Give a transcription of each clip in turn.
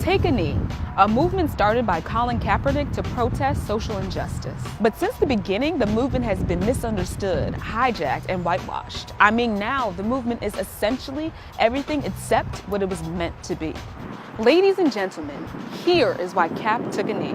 Take a Knee, a movement started by Colin Kaepernick to protest social injustice. But since the beginning, the movement has been misunderstood, hijacked, and whitewashed. I mean, now the movement is essentially everything except what it was meant to be. Ladies and gentlemen, here is why Cap took a knee.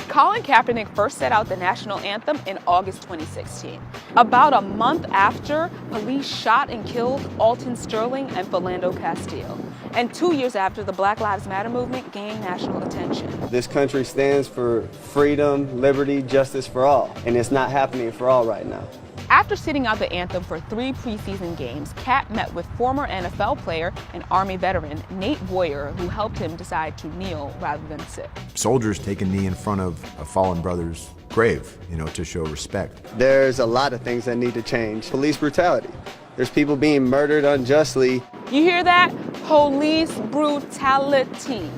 Colin Kaepernick first set out the national anthem in August 2016, about a month after police shot and killed Alton Sterling and Philando Castile, and 2 years after the Black Lives Matter movement gained national attention. This country stands for freedom, liberty, justice for all, and it's not happening for all right now. After sitting out the anthem for 3 preseason games, Cap met with former NFL player and Army veteran Nate Boyer, who helped him decide to kneel rather than sit. Soldiers take a knee in front of a fallen brother's grave, to show respect. There's a lot of things that need to change. Police brutality. There's people being murdered unjustly. You hear that? Police brutality.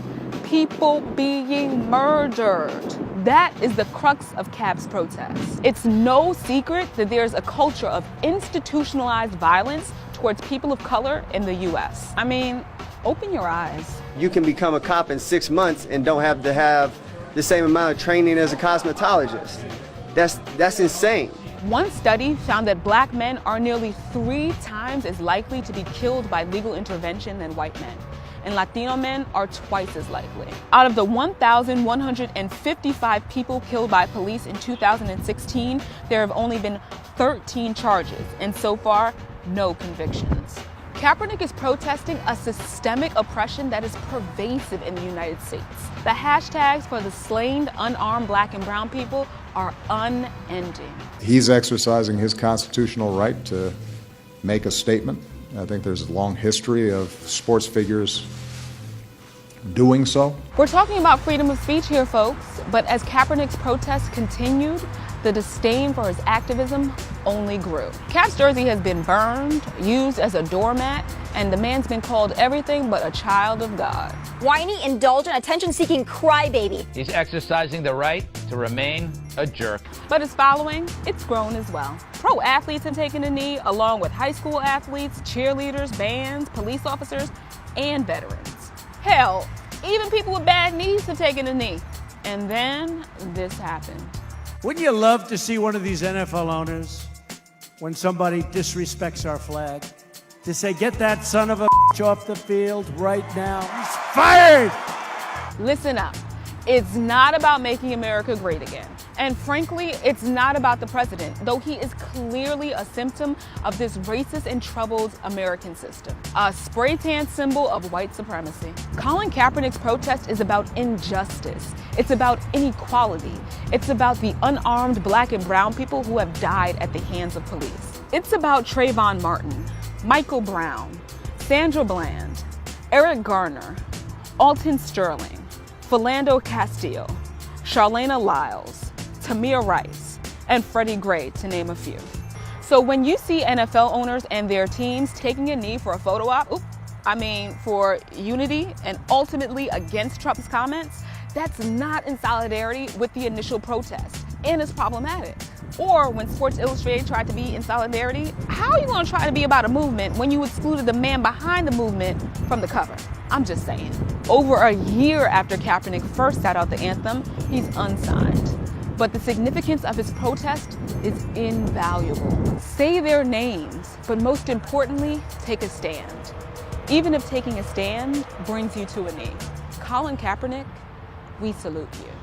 People being murdered. That is the crux of Cap's protest. It's no secret that there's a culture of institutionalized violence towards people of color in the U.S. I mean, open your eyes. You can become a cop in 6 months and don't have to have the same amount of training as a cosmetologist. That's insane. One study found that black men are nearly 3 times as likely to be killed by legal intervention than white men. And Latino men are twice as likely. Out of the 1,155 people killed by police in 2016, there have only been 13 charges, and so far, no convictions. Kaepernick is protesting a systemic oppression that is pervasive in the United States. The hashtags for the slain, unarmed black and brown people are unending. He's exercising his constitutional right to make a statement. I think there's a long history of sports figures doing so. We're talking about freedom of speech here, folks, but as Kaepernick's protests continued, the disdain for his activism only grew. Cap's jersey has been burned, used as a doormat, and the man's been called everything but a child of God. Whiny, indulgent, attention-seeking crybaby. He's exercising the right to remain a jerk. But his following, it's grown as well. Pro athletes have taken a knee, along with high school athletes, cheerleaders, bands, police officers, and veterans. Hell, even people with bad knees have taken a knee. And then this happened. Wouldn't you love to see one of these NFL owners, when somebody disrespects our flag, to say, get that son of a off the field right now? He's fired! Listen up. It's not about making America great again. And frankly, it's not about the president, though he is clearly a symptom of this racist and troubled American system. A spray tan symbol of white supremacy. Colin Kaepernick's protest is about injustice. It's about inequality. It's about the unarmed black and brown people who have died at the hands of police. It's about Trayvon Martin, Michael Brown, Sandra Bland, Eric Garner, Alton Sterling, Philando Castile, Charlana Lyles, Tamir Rice, and Freddie Gray, to name a few. So when you see NFL owners and their teams taking a knee for a photo op, for unity and ultimately against Trump's comments, that's not in solidarity with the initial protest, and it's problematic. Or when Sports Illustrated tried to be in solidarity, how are you going to try to be about a movement when you excluded the man behind the movement from the cover? I'm just saying. Over a year after Kaepernick first sat out the anthem, he's unsigned. But the significance of his protest is invaluable. Say their names, but most importantly, take a stand. Even if taking a stand brings you to a knee. Colin Kaepernick, we salute you.